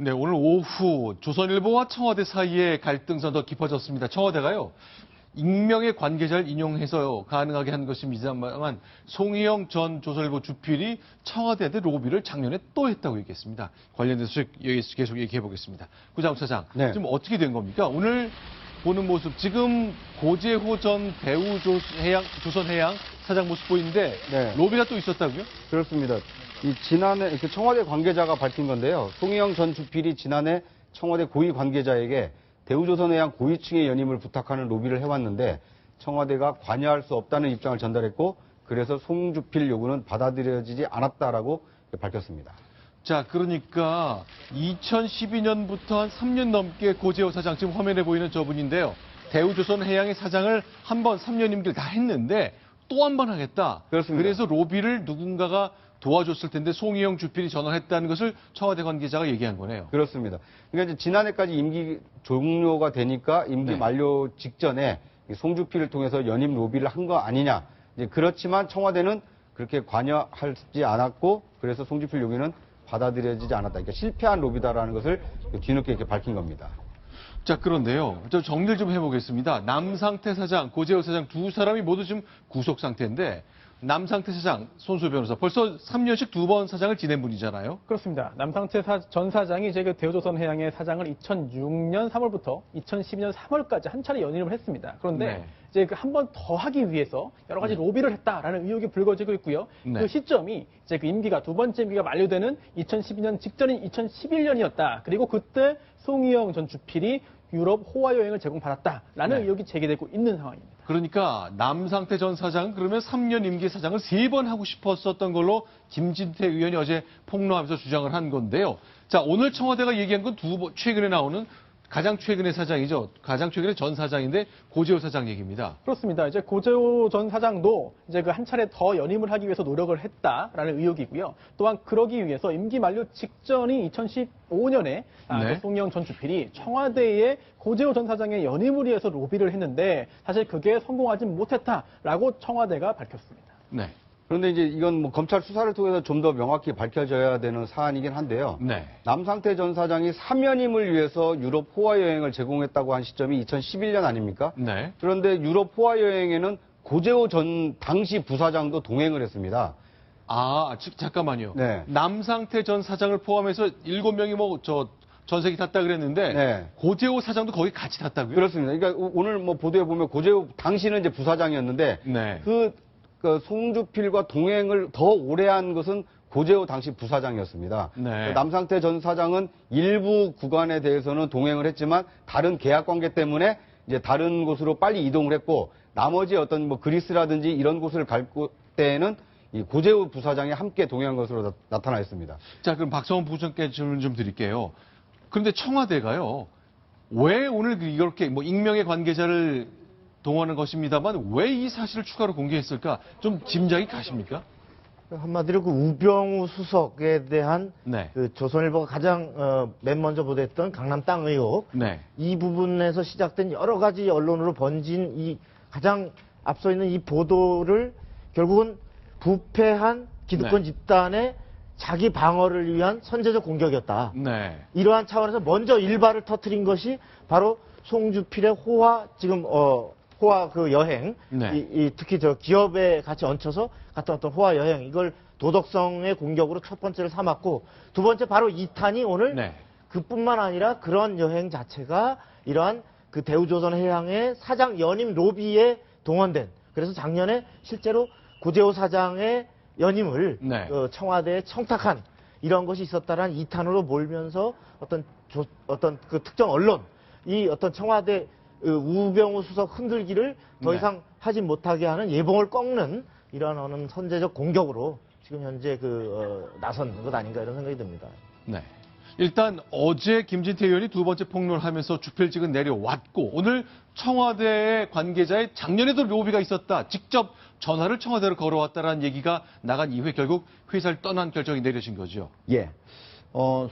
네, 오늘 오후 조선일보와 청와대 사이의 갈등선 더 깊어졌습니다. 청와대가요, 익명의 관계자를 인용해서 가능하게 한 것입니다만 송희영 전 조선일보 주필이 청와대한테 로비를 작년에 또 했다고 얘기했습니다. 관련돼서 계속 얘기해 보겠습니다. 구자욱 차장, 네. 지금 어떻게 된 겁니까? 오늘 보는 모습, 지금 고재호 전 조선해양 사장 모습 보이는데 네. 로비가 또 있었다고요? 그렇습니다. 지난해 청와대 관계자가 밝힌 건데요. 송희영 전 주필이 지난해 청와대 고위 관계자에게 대우조선해양 고위층의 연임을 부탁하는 로비를 해왔는데 청와대가 관여할 수 없다는 입장을 전달했고 그래서 송 주필 요구는 받아들여지지 않았다라고 밝혔습니다. 자, 그러니까 2012년부터 한 3년 넘게 고재호 사장, 지금 화면에 보이는 저분인데요. 대우조선해양의 사장을 한 번 3년 임기를 다 했는데 또 한 번 하겠다. 그렇습니다. 그래서 로비를 누군가가 도와줬을 텐데 송희영 주필이 전화했다는 것을 청와대 관계자가 얘기한 거네요. 그렇습니다. 그러니까 이제 지난해까지 임기 종료가 되니까 임기 네. 만료 직전에 송 주필을 통해서 연임 로비를 한 거 아니냐. 이제 그렇지만 청와대는 그렇게 관여하지 않았고 그래서 송 주필 요구는 받아들여지지 않았다. 그러니까 실패한 로비다라는 것을 뒤늦게 이렇게 밝힌 겁니다. 자, 그런데요. 저 정리를 좀 해보겠습니다. 남상태 사장, 고재호 사장 두 사람이 모두 지금 구속 상태인데 남상태 사장, 손수 변호사, 벌써 3년씩 두 번 사장을 지낸 분이잖아요. 그렇습니다. 남상태 전 사장이 이제 그 대우조선해양의 사장을 2006년 3월부터 2012년 3월까지 한 차례 연임을 했습니다. 그런데 네. 이제 그 한 번 더 하기 위해서 여러 가지 로비를 했다라는 의혹이 불거지고 있고요. 네. 그 시점이 이제 그 임기가 두 번째 임기가 만료되는 2012년 직전인 2011년이었다. 그리고 그때 송희영 전 주필이 유럽 호화 여행을 제공받았다라는 네. 의혹이 제기되고 있는 상황입니다. 그러니까 남상태 전 사장은 그러면 3년 임기 사장을 3번 하고 싶었었던 걸로 김진태 의원이 어제 폭로하면서 주장을 한 건데요. 자, 오늘 청와대가 얘기한 건 최근에 나오는 가장 최근의 사장이죠. 가장 최근의 전 사장인데 고재호 사장 얘기입니다. 그렇습니다. 이제 고재호 전 사장도 이제 그 한 차례 더 연임을 하기 위해서 노력을 했다라는 의혹이고요. 또한 그러기 위해서 임기 만료 직전인 2015년에 네. 송희영 전 주필이 청와대에 고재호 전 사장의 연임을 위해서 로비를 했는데 사실 그게 성공하지 못했다라고 청와대가 밝혔습니다. 네. 그런데 이제 이건 뭐 검찰 수사를 통해서 좀 더 명확히 밝혀져야 되는 사안이긴 한데요. 네. 남상태 전 사장이 사면임을 위해서 유럽 호화 여행을 제공했다고 한 시점이 2011년 아닙니까? 네. 그런데 유럽 호화 여행에는 고재호 전 당시 부사장도 동행을 했습니다. 아, 잠깐만요. 네. 남상태 전 사장을 포함해서 7명이 전세기 탔다 그랬는데 네. 고재호 사장도 거기 같이 탔다고요? 그렇습니다. 그러니까 오늘 뭐 보도에 보면 고재호 당시는 이제 부사장이었는데 네. 그 송주필과 동행을 더 오래 한 것은 고재호 당시 부사장이었습니다. 네. 남상태 전 사장은 일부 구간에 대해서는 동행을 했지만 다른 계약 관계 때문에 이제 다른 곳으로 빨리 이동을 했고 나머지 어떤 뭐 그리스라든지 이런 곳을 갈 때에는 이 고재호 부사장이 함께 동행한 것으로 나타나 있습니다. 자, 그럼 박성원 부장께 질문 좀 드릴게요. 그런데 청와대가요, 왜 오늘 이렇게 뭐 익명의 관계자를 동원한 것입니다만 왜 이 사실을 추가로 공개했을까? 좀 짐작이 가십니까? 한마디로 그 우병우 수석에 대한 네. 그 조선일보가 가장 맨 먼저 보도했던 강남 땅 의혹 네. 이 부분에서 시작된 여러 가지 언론으로 번진 이 가장 앞서 있는 이 보도를 결국은 부패한 기득권 네. 집단의 자기 방어를 위한 선제적 공격이었다. 네. 이러한 차원에서 먼저 일발을 터뜨린 것이 바로 송주필의 호화 지금 호화 그 여행, 네. 특히 저 기업에 같이 얹혀서 갔던 어떤 호화 여행, 이걸 도덕성의 공격으로 첫 번째를 삼았고, 두 번째 바로 2탄이 오늘 네. 그뿐만 아니라 그런 여행 자체가 이러한 그 대우조선해양의 사장 연임 로비에 동원된, 그래서 작년에 실제로 고재호 사장의 연임을 네. 청와대에 청탁한 이런 것이 있었다라는 2탄으로 몰면서 어떤 그 특정 언론, 이 어떤 청와대 우병우 수석 흔들기를 더 네. 이상 하지 못하게 하는 예봉을 꺾는 이러한 어느 선제적 공격으로 지금 현재 나선 것 아닌가 이런 생각이 듭니다. 네. 일단 어제 김진태 의원이 두 번째 폭로를 하면서 주필직은 내려왔고 오늘 청와대 관계자의 작년에도 로비가 있었다. 직접 전화를 청와대로 걸어왔다라는 얘기가 나간 이후에 결국 회사를 떠난 결정이 내려진 거죠. 예.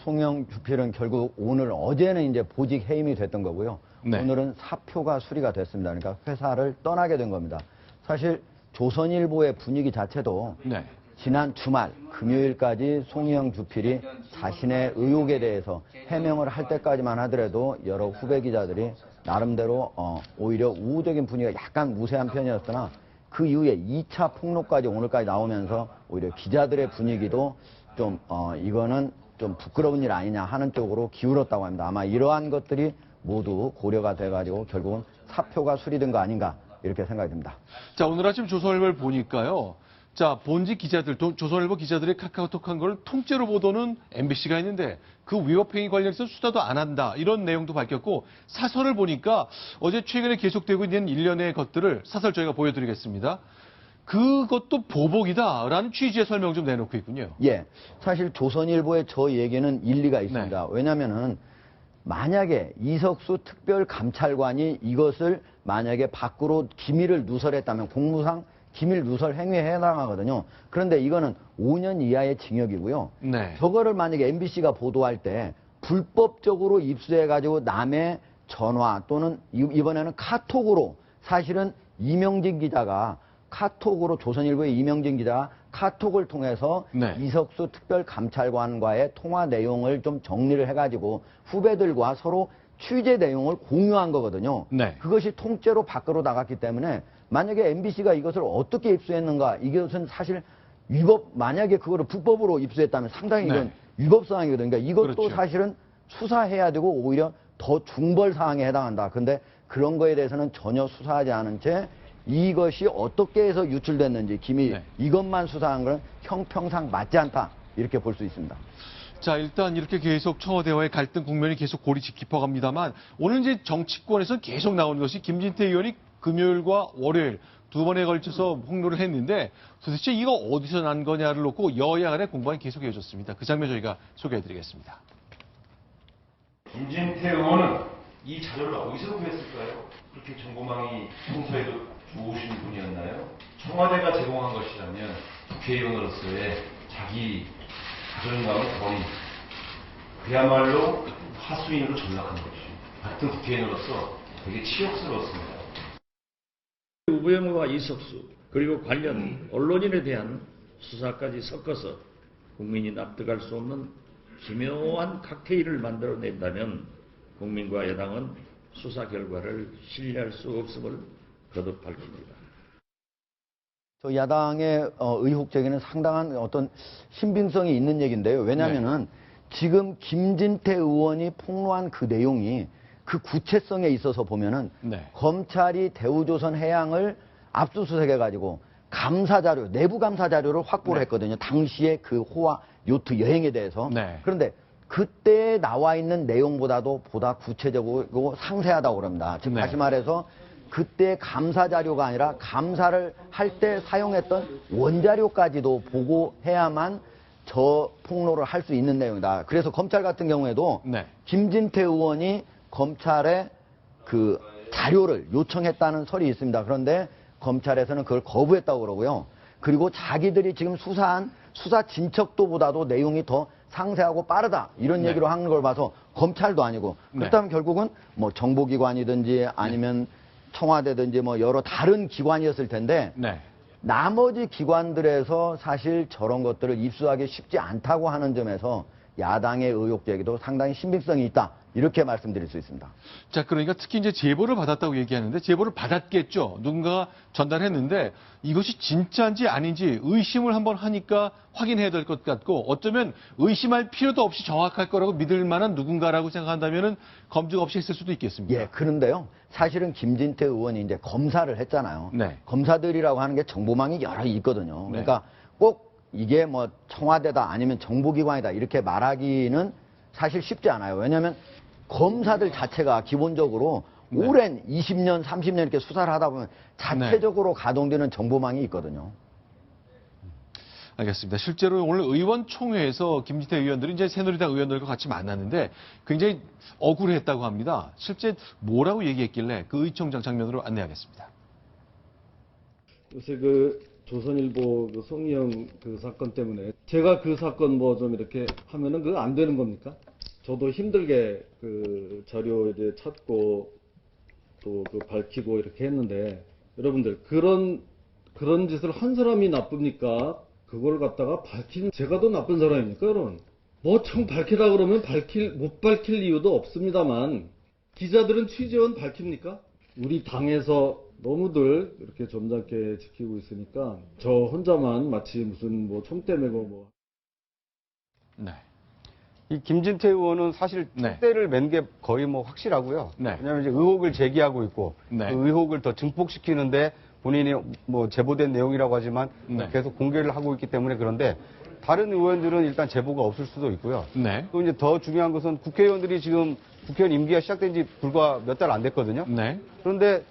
송영 주필은 결국 어제는 이제 보직 해임이 됐던 거고요. 네. 오늘은 사표가 수리가 됐습니다. 그러니까 회사를 떠나게 된 겁니다. 사실 조선일보의 분위기 자체도 네. 지난 주말 금요일까지 송희영 주필이 자신의 의혹에 대해서 해명을 할 때까지만 하더라도 여러 후배 기자들이 나름대로 오히려 우호적인 분위기가 약간 무세한 편이었으나 그 이후에 2차 폭로까지 오늘까지 나오면서 오히려 기자들의 분위기도 좀 이거는 좀 부끄러운 일 아니냐 하는 쪽으로 기울었다고 합니다. 아마 이러한 것들이 모두 고려가 돼가지고 결국은 사표가 수리된 거 아닌가 이렇게 생각이 듭니다. 자, 오늘 아침 조선일보를 보니까요. 자, 본지 기자들, 조선일보 기자들이 카카오톡 한 걸 통째로 보도는 MBC가 했는데 그 위법행위 관련해서 수사도 안 한다. 이런 내용도 밝혔고 사설을 보니까 어제 최근에 계속되고 있는 일련의 것들을 사설 저희가 보여드리겠습니다. 그것도 보복이다라는 취지의 설명 좀 내놓고 있군요. 예. 사실 조선일보의 저 얘기는 일리가 있습니다. 왜냐면은 만약에 이석수 특별감찰관이 이것을 만약에 밖으로 기밀을 누설했다면 공무상 기밀 누설 행위에 해당하거든요. 그런데 이거는 5년 이하의 징역이고요. 네. 저거를 만약에 MBC가 보도할 때 불법적으로 입수해가지고 남의 전화 또는 이번에는 카톡으로 사실은 이명진 기자가 카톡으로 조선일보의 이명진 기자가 카톡을 통해서 네. 이석수 특별감찰관과의 통화 내용을 좀 정리를 해가지고 후배들과 서로 취재 내용을 공유한 거거든요. 네. 그것이 통째로 밖으로 나갔기 때문에 만약에 MBC가 이것을 어떻게 입수했는가 이것은 사실 만약에 그거를 불법으로 입수했다면 상당히 이건 네. 위법 사항이거든요. 그러니까 이것도 그렇죠. 사실은 수사해야 되고 오히려 더 중벌 사항에 해당한다. 근데 그런 거에 대해서는 전혀 수사하지 않은 채 이것이 어떻게 해서 유출됐는지 기밀 네. 이것만 수사한 건 형평상 맞지 않다. 이렇게 볼 수 있습니다. 자, 일단 이렇게 계속 청와대와의 갈등 국면이 계속 골이 깊어갑니다만 오늘 이제 정치권에서 계속 나오는 것이 김진태 의원이 금요일과 월요일 두 번에 걸쳐서 폭로를 했는데 도대체 이거 어디서 난 거냐를 놓고 여야 간의 공방이 계속 이어졌습니다. 그 장면 저희가 소개해드리겠습니다. 김진태 의원은 이 자료를 어디서 구했을까요? 그렇게 정보망이 평소에도 좋으신 분이었나요? 청와대가 제공한 것이라면 국회의원으로서의 자기 자존감을 버린 그야말로 하수인으로 전락한 거죠. 같은 국회의원으로서 되게 치욕스러웠습니다. 우병우와 이석수 그리고 관련 언론인에 대한 수사까지 섞어서 국민이 납득할 수 없는 기묘한 칵테일을 만들어낸다면 국민과 여당은 수사 결과를 신뢰할 수 없음을 거듭 밝힙니다. 저 야당의 의혹 제기는 상당한 어떤 신빙성이 있는 얘기인데요. 왜냐하면은 지금 김진태 의원이 폭로한 그 내용이 그 구체성에 있어서 보면은 검찰이 대우조선 해양을 압수수색해가지고 감사 자료, 내부 감사 자료를 확보를 했거든요. 당시에 그 호화 요트 여행에 대해서. 그런데 그때 나와 있는 내용보다도 보다 구체적이고 상세하다고 그럽니다. 즉 다시 말해서 그때 감사 자료가 아니라 감사를 할 때 사용했던 원자료까지도 보고해야만 저 폭로를 할 수 있는 내용이다. 그래서 검찰 같은 경우에도 김진태 의원이 검찰에 그 자료를 요청했다는 설이 있습니다. 그런데 검찰에서는 그걸 거부했다고 그러고요. 그리고 자기들이 지금 수사한 수사 진척도보다도 내용이 더 상세하고 빠르다 이런 얘기로 하는 걸 봐서 검찰도 아니고 그렇다면 결국은 뭐 정보기관이든지 아니면 청와대든지 뭐 여러 다른 기관이었을 텐데 나머지 기관들에서 사실 저런 것들을 입수하기 쉽지 않다고 하는 점에서 야당의 의혹 제기도 상당히 신빙성이 있다. 이렇게 말씀드릴 수 있습니다. 자, 그러니까 특히 이제 제보를 받았다고 얘기하는데 제보를 받았겠죠. 누군가가 전달했는데 이것이 진짜인지 아닌지 의심을 한번 하니까 확인해야 될 것 같고 어쩌면 의심할 필요도 없이 정확할 거라고 믿을 만한 누군가라고 생각한다면은 검증 없이 했을 수도 있겠습니다. 예, 그런데요. 사실은 김진태 의원이 이제 검사를 했잖아요. 검사들이라고 하는 게 정보망이 여러 있거든요. 그러니까 꼭 이게 뭐 청와대다 아니면 정보기관이다 이렇게 말하기는 사실 쉽지 않아요. 왜냐하면 검사들 자체가 기본적으로 오랜 20년, 30년 이렇게 수사를 하다 보면 자체적으로 가동되는 정보망이 있거든요. 알겠습니다. 실제로 오늘 의원총회에서 김진태 의원들이 이제 새누리당 의원들과 같이 만났는데 굉장히 억울했다고 합니다. 실제 뭐라고 얘기했길래 그 의총장 장면으로 안내하겠습니다. 요새 그 조선일보 그 송희영 그 사건 때문에 제가 그 사건 뭐 좀 이렇게 하면은 그거 안 되는 겁니까? 저도 힘들게 그 자료 이제 찾고 또 그 밝히고 이렇게 했는데 여러분들 그런 짓을 한 사람이 나쁩니까? 그걸 갖다가 제가 더 나쁜 사람입니까, 그럼? 뭐 청 밝히라 그러면 못 밝힐 이유도 없습니다만, 기자들은 취재원 밝힙니까? 우리 당에서 너무들 이렇게 점잖게 지키고 있으니까, 저 혼자만 마치 무슨 뭐 총대 메고 뭐. 네. 이 김진태 의원은 사실 네. 총대를 맨 게 거의 뭐 확실하고요. 네. 왜냐하면 이제 의혹을 제기하고 있고 네. 그 의혹을 더 증폭시키는데 본인이 뭐 제보된 내용이라고 하지만 네. 계속 공개를 하고 있기 때문에 그런데 다른 의원들은 일단 제보가 없을 수도 있고요. 네. 또 이제 더 중요한 것은 국회의원들이 지금 국회의원 임기가 시작된 지 불과 몇 달 안 됐거든요. 네. 그런데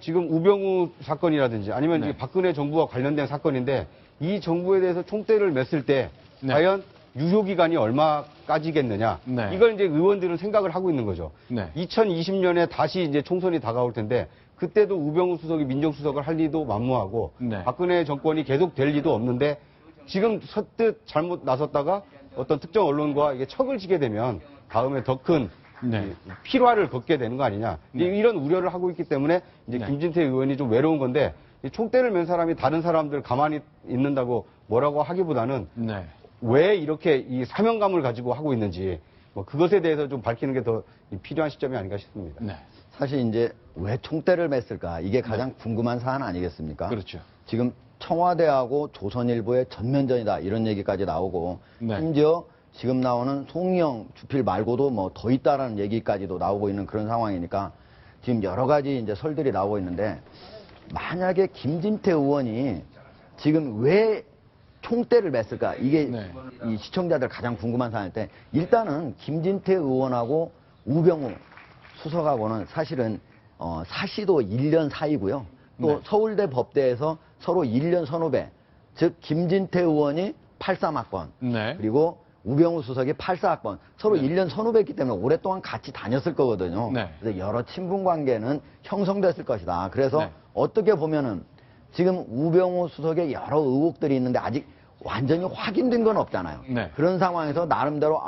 지금 우병우 사건이라든지 아니면 네. 이제 박근혜 정부와 관련된 사건인데 이 정부에 대해서 총대를 맸을 때 네. 과연 유효기간이 얼마까지겠느냐. 네. 이걸 이제 의원들은 생각을 하고 있는 거죠. 네. 2020년에 다시 이제 총선이 다가올 텐데 그때도 우병우 수석이 민정수석을 할 리도 만무하고 네. 박근혜 정권이 계속 될 리도 없는데 지금 선뜻 잘못 나섰다가 어떤 특정 언론과 이게 척을 지게 되면 다음에 더 큰 네. 필화를 겪게 되는 거 아니냐. 이런 우려를 하고 있기 때문에 이제 네. 김진태 의원이 좀 외로운 건데 이 총대를 맨 사람이 다른 사람들 가만히 있는다고 뭐라고 하기보다는 네. 왜 이렇게 이 사명감을 가지고 하고 있는지 뭐 그것에 대해서 좀 밝히는 게 더 필요한 시점이 아닌가 싶습니다. 네. 사실 이제 왜 총대를 맸을까? 이게 가장 궁금한 사안 아니겠습니까? 그렇죠. 지금 청와대하고 조선일보의 전면전이다 이런 얘기까지 나오고 네. 심지어 지금 나오는 송희영 주필 말고도 뭐 더 있다라는 얘기까지도 나오고 있는 그런 상황이니까 지금 여러 가지 이제 설들이 나오고 있는데 만약에 김진태 의원이 지금 왜 총대를 맸을까? 이게 네. 이 시청자들 가장 궁금한 사안일 때 일단은 김진태 의원하고 우병우 수석하고는 사실은 사시도 1년 사이고요. 또 네. 서울대 법대에서 서로 1년 선후배, 즉 김진태 의원이 83학번 네. 그리고 우병우 수석이 84학번 서로 네. 1년 선후배였기 때문에 오랫동안 같이 다녔을 거거든요. 네. 그래서 여러 친분 관계는 형성됐을 것이다. 그래서 네. 어떻게 보면은 지금 우병우 수석에 여러 의혹들이 있는데 아직 완전히 확인된 건 없잖아요. 네. 그런 상황에서 나름대로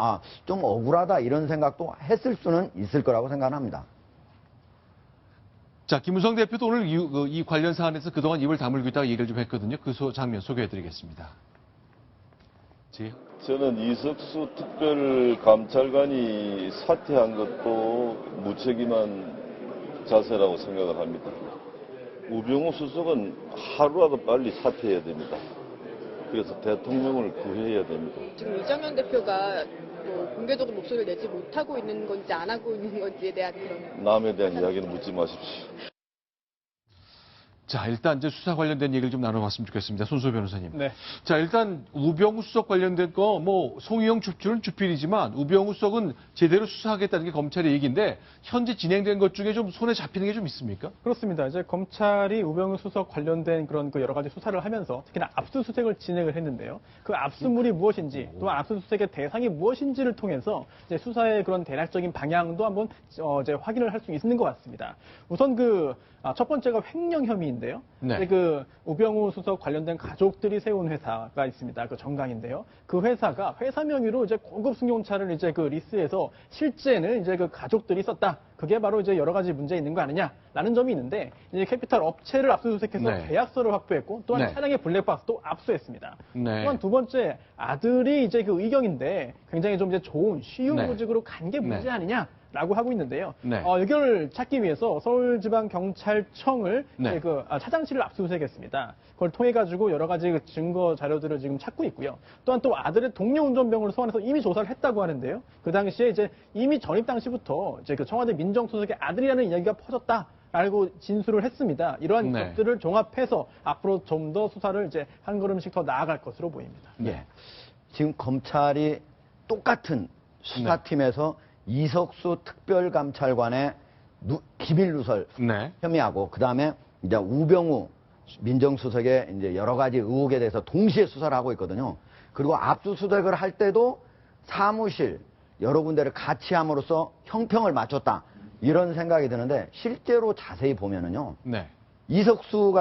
좀 억울하다 이런 생각도 했을 수는 있을 거라고 생각합니다. 자, 김무성 대표도 오늘 이 관련 사안에서 그동안 입을 다물고 있다가 얘기를 좀 했거든요. 그 장면 소개해드리겠습니다. 저는 이석수 특별감찰관이 사퇴한 것도 무책임한 자세라고 생각을 합니다. 우병우 수석은 하루라도 빨리 사퇴해야 됩니다. 그래서 대통령을 구해야 됩니다. 지금 이정현 대표가 뭐 공개적으로 목소리를 내지 못하고 있는 건지 안 하고 있는 건지에 대한 그런 남에 대한 이야기는 묻지 마십시오. 자, 일단 이제 수사 관련된 얘기를 좀 나눠봤으면 좋겠습니다. 손소 변호사님. 네. 자, 일단 우병우 수석 관련된 거 송희영 주필은 주필이지만 우병우 수석은 제대로 수사하겠다는 게 검찰의 얘기인데 현재 진행된 것 중에 좀 손에 잡히는 게 좀 있습니까? 그렇습니다. 이제 검찰이 우병우 수석 관련된 그런 그 여러 가지 수사를 하면서 특히나 압수수색을 진행을 했는데요. 그 압수물이 무엇인지 또한 압수수색의 대상이 무엇인지를 통해서 이제 수사의 그런 대략적인 방향도 한번 이제 확인을 할 수 있는 것 같습니다. 우선 첫 번째가 횡령 혐의인데요. 네. 그 우병우 수석 관련된 가족들이 세운 회사가 있습니다. 그 정강인데요. 그 회사가 회사 명의로 이제 고급 승용차를 이제 그 리스해서 실제는 이제 그 가족들이 썼다. 그게 바로 이제 여러 가지 문제 있는 거 아니냐라는 점이 있는데 이제 캐피탈 업체를 압수수색해서 네. 계약서를 확보했고 또한 네. 차량의 블랙박스도 압수했습니다. 네. 또한 두 번째 아들이 이제 그 의경인데 굉장히 좀 이제 좋은 쉬운 네. 보직으로 간 게 문제 네. 아니냐라고 하고 있는데요. 네. 이걸 찾기 위해서 서울지방경찰청을 네. 이제 차장실을 압수수색했습니다. 그걸 통해 가지고 여러 가지 그 증거 자료들을 지금 찾고 있고요. 또한 또 아들의 동료 운전병을 소환해서 이미 조사를 했다고 하는데요. 그 당시에 이제 이미 전입 당시부터 이제 그 청와대 민정수석의 아들이라는 이야기가 퍼졌다라고 진술을 했습니다. 이러한 네. 것들을 종합해서 앞으로 좀 더 수사를 이제 한 걸음씩 더 나아갈 것으로 보입니다. 예. 지금 검찰이 똑같은 수사팀에서 이석수 특별감찰관의 기밀 누설 네. 혐의하고 그다음에 이제 우병우 민정수석의 이제 여러 가지 의혹에 대해서 동시에 수사를 하고 있거든요. 그리고 압수수색을 할 때도 사무실 여러 군데를 같이 함으로써 형평을 맞췄다. 이런 생각이 드는데 실제로 자세히 보면은요. 네. 이석수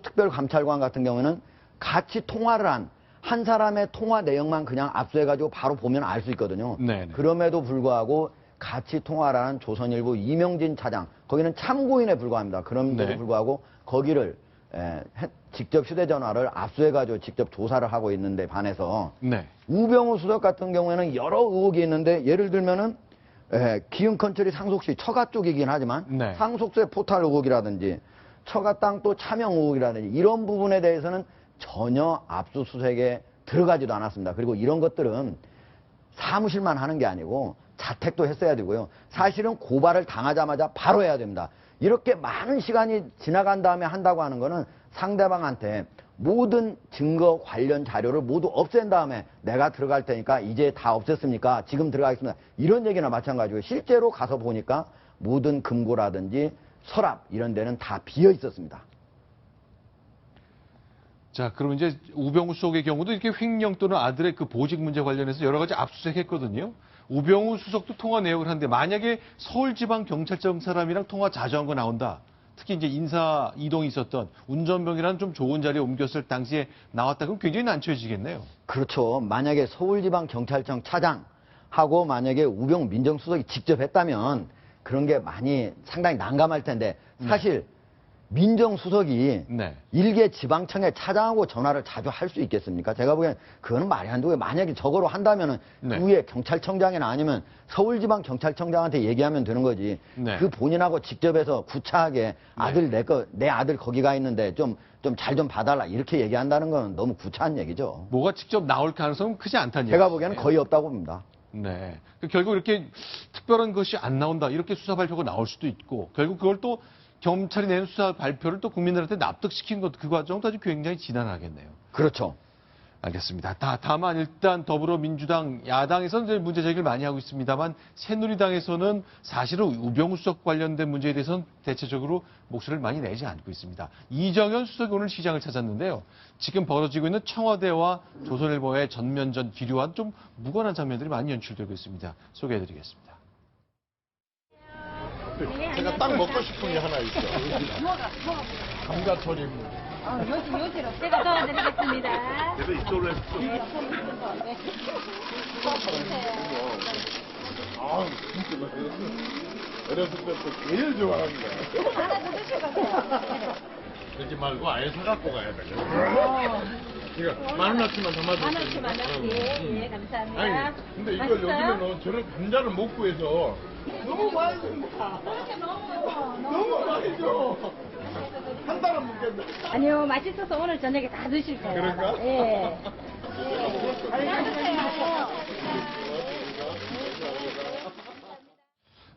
특별감찰관 같은 경우는 같이 통화를 한 사람의 통화 내용만 그냥 압수해가지고 바로 보면 알 수 있거든요. 네네. 그럼에도 불구하고 같이 통화를 한 조선일보 이명진 차장, 거기는 참고인에 불과합니다. 그럼에도 네. 불구하고 거기를 직접 휴대전화를 압수해가지고 직접 조사를 하고 있는데 반해서 네. 우병우 수석 같은 경우에는 여러 의혹이 있는데 예를 들면은 기흥컨트리 상속시 처가 쪽이긴 하지만 네. 상속세 포탈 의혹이라든지 처가 땅 또 차명 의혹이라든지 이런 부분에 대해서는 전혀 압수수색에 들어가지도 않았습니다. 그리고 이런 것들은 사무실만 하는 게 아니고 자택도 했어야 되고요. 사실은 고발을 당하자마자 바로 해야 됩니다. 이렇게 많은 시간이 지나간 다음에 한다고 하는 거는 상대방한테 모든 증거 관련 자료를 모두 없앤 다음에 내가 들어갈 테니까 이제 다 없앴습니까? 지금 들어가겠습니다. 이런 얘기나 마찬가지고 실제로 가서 보니까 모든 금고라든지 서랍 이런 데는 다 비어 있었습니다. 자, 그럼 이제 우병우 수석의 경우도 이렇게 횡령 또는 아들의 그 보직 문제 관련해서 여러 가지 압수수색했거든요. 우병우 수석도 통화 내역을 하는데 만약에 서울지방경찰청 사람이랑 통화 자주 한 거 나온다. 특히 이제 인사 이동이 있었던 운전병이라는 좀 좋은 자리에 옮겼을 당시에 나왔다. 그럼 굉장히 난처해지겠네요. 그렇죠. 만약에 서울지방경찰청 차장하고 만약에 우병우 민정수석이 직접 했다면 그런 게 많이 상당히 난감할 텐데 사실 민정수석이 네. 일개 지방청의 차장하고 전화를 자주 할 수 있겠습니까? 제가 보기엔 그거는 말이 안 되고 만약에 저거로 한다면은 네. 그 위에 경찰청장이나 아니면 서울지방경찰청장한테 얘기하면 되는 거지. 네. 그 본인하고 직접 해서 구차하게 아들 내 아들 거기 가 있는데 좀 잘 좀 봐달라 이렇게 얘기한다는 건 너무 구차한 얘기죠. 뭐가 직접 나올 가능성은 크지 않다는 제가 얘기죠. 보기에는 거의 없다고 봅니다. 네. 결국 이렇게 특별한 것이 안 나온다. 이렇게 수사 발표가 나올 수도 있고 결국 그걸 또 경찰이 내는 수사 발표를 또 국민들한테 납득시킨 것, 그 과정도 아주 굉장히 지난하겠네요. 그렇죠. 알겠습니다. 다만 일단 더불어민주당 야당에서는 이제 문제 제기를 많이 하고 있습니다만 새누리당에서는 사실은 우병우 수석 관련된 문제에 대해서는 대체적으로 목소리를 많이 내지 않고 있습니다. 이정현 수석이 오늘 시장을 찾았는데요. 지금 벌어지고 있는 청와대와 조선일보의 전면전 기류와 좀 무관한 장면들이 많이 연출되고 있습니다. 소개해드리겠습니다. 제가 딱 먹고 싶은 게 하나 있죠. 감자튀김. 요지로 제가 도와드리겠습니다. 그래서 이쪽으로 해서 아, 진짜 맛있었어. 어렸을 때부터 제일 좋아하는 거야. 하나 더 드셔가세요. 그러지 말고 아예 사갖고 가야 돼. 이거 만원어치만 더 맞아. 만원치만 예, 감사합니다. 아니, 근데 이걸 맛있어요? 요즘에는 저런 감자를 못 구해서 너무 많이 줍니다. 너무 많이 줘. 한 달은 먹겠네. 아니요, 맛있어서 오늘 저녁에 다 드실 거예요. 그런가? 예.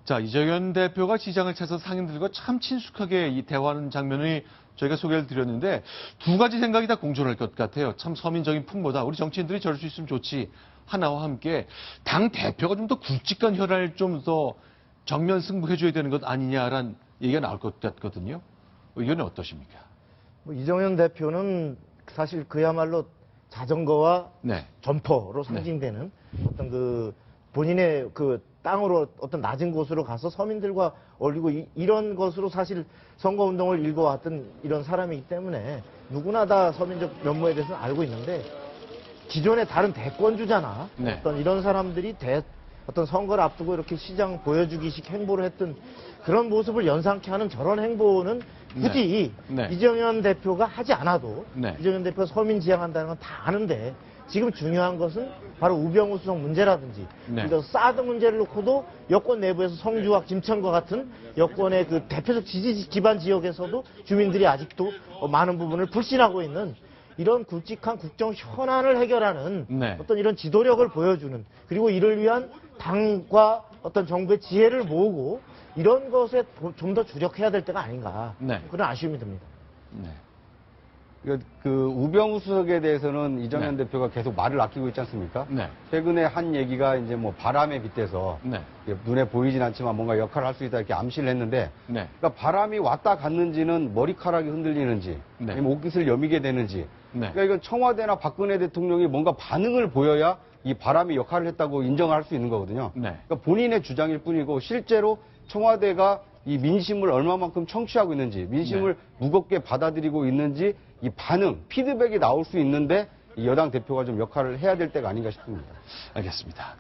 자, 이정현 대표가 시장을 찾아서 상인들과 참 친숙하게 이 대화하는 장면이 저희가 소개를 드렸는데 두 가지 생각이 다 공존할 것 같아요. 참 서민적인 풍보다 우리 정치인들이 저럴 수 있으면 좋지 하나와 함께 당 대표가 좀 더 굵직한 혈안을 좀 더 정면 승부해줘야 되는 것 아니냐라는 얘기가 나올 것 같거든요. 의견은 어떠십니까? 뭐 이정현 대표는 사실 그야말로 자전거와 네. 점퍼로 상징되는 어떤 그 본인의 그 땅으로 어떤 낮은 곳으로 가서 서민들과 어울리고 이런 것으로 사실 선거운동을 읽어왔던 이런 사람이기 때문에 누구나 다 서민적 면모에 대해서는 알고 있는데 기존의 다른 대권주자나 네. 어떤 이런 사람들이 어떤 선거를 앞두고 이렇게 시장 보여주기식 행보를 했던 그런 모습을 연상케 하는 저런 행보는 굳이 네. 이정현 대표가 하지 않아도 네. 이정현 대표가 서민 지향한다는 건 다 아는데 지금 중요한 것은 바로 우병우 수석 문제라든지 네. 그래서 사드 문제를 놓고도 여권 내부에서 성주와 김천과 같은 여권의 그 대표적 지지 기반 지역에서도 주민들이 아직도 많은 부분을 불신하고 있는 이런 굵직한 국정 현안을 해결하는 네. 어떤 이런 지도력을 보여주는 그리고 이를 위한 당과 어떤 정부의 지혜를 모으고 이런 것에 좀 더 주력해야 될 때가 아닌가 네. 그런 아쉬움이 듭니다. 네. 그 우병우 수석에 대해서는 이정현 네. 대표가 계속 말을 아끼고 있지 않습니까? 네. 최근에 한 얘기가 이제 뭐 바람에 빗대서 네. 눈에 보이진 않지만 뭔가 역할을 할 수 있다 이렇게 암시를 했는데 네. 그러니까 바람이 왔다 갔는지는 머리카락이 흔들리는지 네. 아니면 옷깃을 여미게 되는지 네. 그러니까 이건 청와대나 박근혜 대통령이 뭔가 반응을 보여야 이 바람이 역할을 했다고 인정을 할 수 있는 거거든요. 네. 그러니까 본인의 주장일 뿐이고 실제로 청와대가 이 민심을 얼마만큼 청취하고 있는지 민심을 무겁게 받아들이고 있는지 이 반응, 피드백이 나올 수 있는데 이 여당 대표가 좀 역할을 해야 될 때가 아닌가 싶습니다. 알겠습니다.